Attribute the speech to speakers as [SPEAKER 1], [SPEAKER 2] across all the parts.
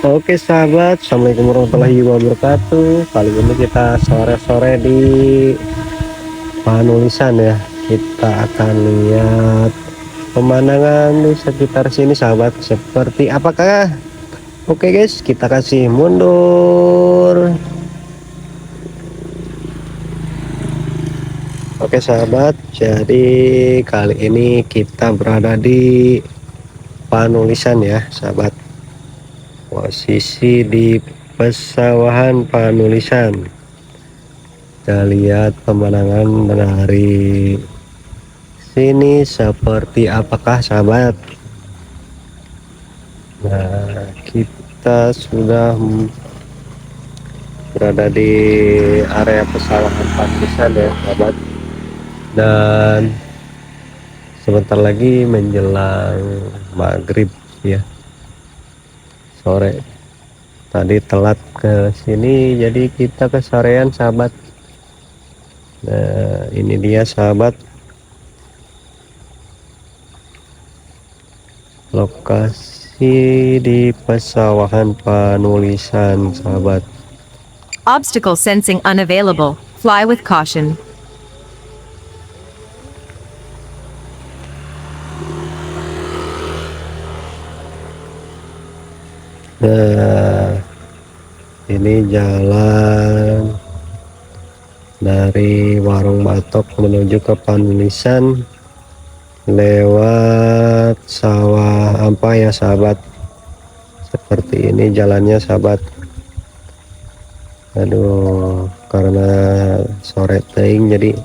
[SPEAKER 1] Oke sahabat, assalamualaikum warahmatullahi wabarakatuh. Kali ini kita sore-sore di penulisan ya. Kita akan lihat pemandangan di sekitar sini sahabat. Seperti apakah? Oke guys, kita kasih mundur. Oke sahabat, jadi kali ini kita berada di penulisan ya sahabat. Posisi di pesawahan penulisan. Kita lihat pemandangan dari sini seperti apakah sahabat. Nah, kita sudah berada di area pesawahan penulisan ya sahabat, dan sebentar lagi menjelang maghrib ya, sore. Tadi telat ke sini jadi kita kesorean sahabat. Nah, ini dia sahabat lokasi di pesawahan penulisan sahabat.
[SPEAKER 2] Obstacle sensing unavailable. Fly with caution.
[SPEAKER 1] Nah, ini jalan dari warung batok menuju ke penulisan lewat sawah apa ya sahabat. Seperti ini jalannya sahabat. Aduh, karena sore teing jadi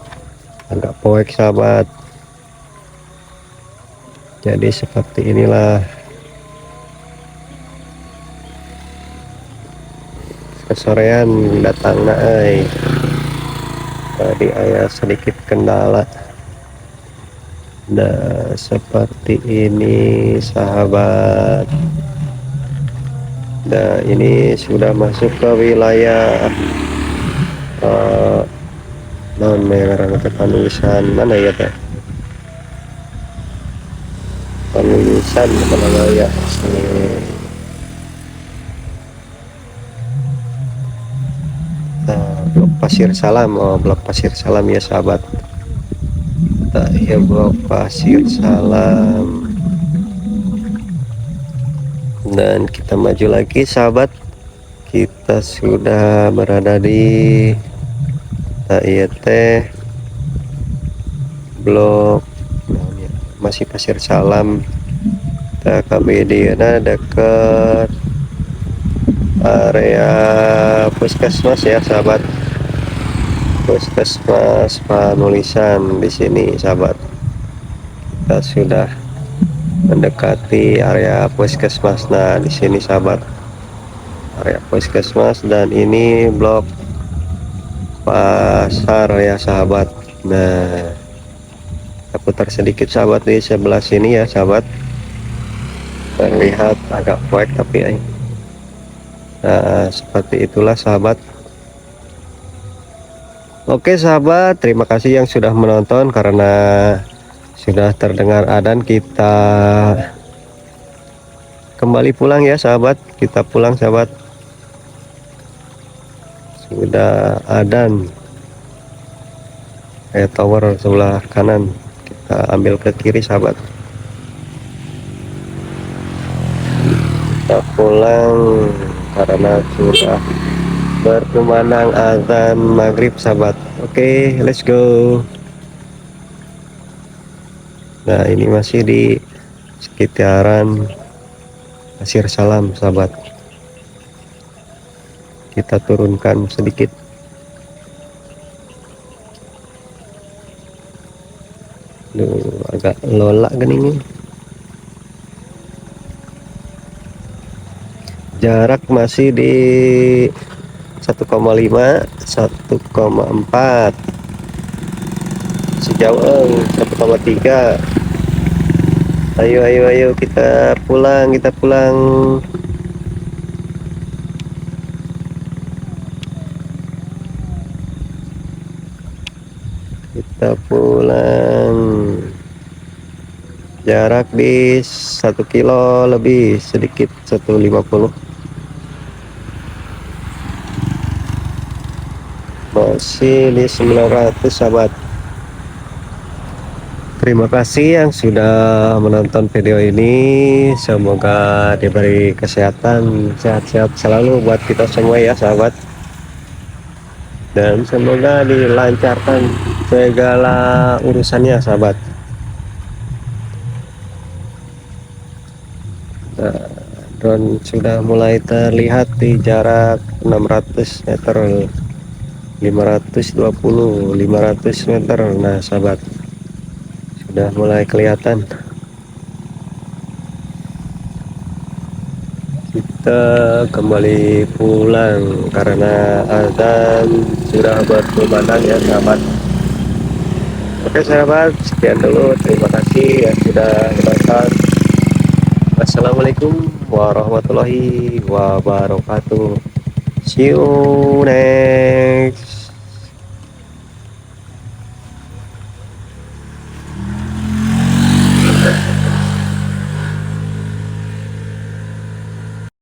[SPEAKER 1] agak poek sahabat. Jadi seperti inilah kesorean datang naik. Tadi ayah sedikit kendala. Nah, seperti ini sahabat. Nah, ini sudah masuk ke wilayah non merah ke penulisan mana ya teh? Penulisan mana ya? Blok Pasir Salam. Oh, Blok Pasir Salam ya sahabat. Nah, ya Blok Pasir Salam. Dan kita maju lagi sahabat, kita sudah berada di teh blok masih Pasir Salam. Kita KBD dekat area puskesmas ya sahabat, puskesmas penulisan di sini sahabat. Kita sudah mendekati area puskesmas. Nah, di sini sahabat area puskesmas, dan ini blok pasar ya sahabat. Nah, kita putar sedikit sahabat di sebelah sini ya sahabat. Terlihat agak poek tapi nah, seperti itulah sahabat. Oke sahabat, terima kasih yang sudah menonton. Karena sudah terdengar adzan, kita kembali pulang ya sahabat. Kita pulang sahabat, sudah adzan. Tower sebelah kanan, kita ambil ke kiri sahabat. Kita pulang karena sudah berkumandang azan maghrib sahabat. Oke, let's go. Nah, ini masih di sekitaran Pasir Salam sahabat. Kita turunkan sedikit. Duh, agak lola geningnya. Jarak masih di 1,5 1,4, sejauh 1,3. Ayo kita pulang, kita pulang. Jarak di 1 kilo lebih sedikit, 150. masih di 900 sahabat. Terima kasih yang sudah menonton video ini, semoga diberi kesehatan, sehat-sehat selalu buat kita semua ya sahabat, dan semoga dilancarkan segala urusannya sahabat. Nah, drone sudah mulai terlihat di jarak 600 meter, 520, 500 meter. Nah sahabat, sudah mulai kelihatan. Kita kembali pulang karena azan sudah berkumandang ya sahabat. Oke sahabat, sekian dulu, terima kasih yang sudah menonton. Wassalamualaikum warahmatullahi wabarakatuh. See you next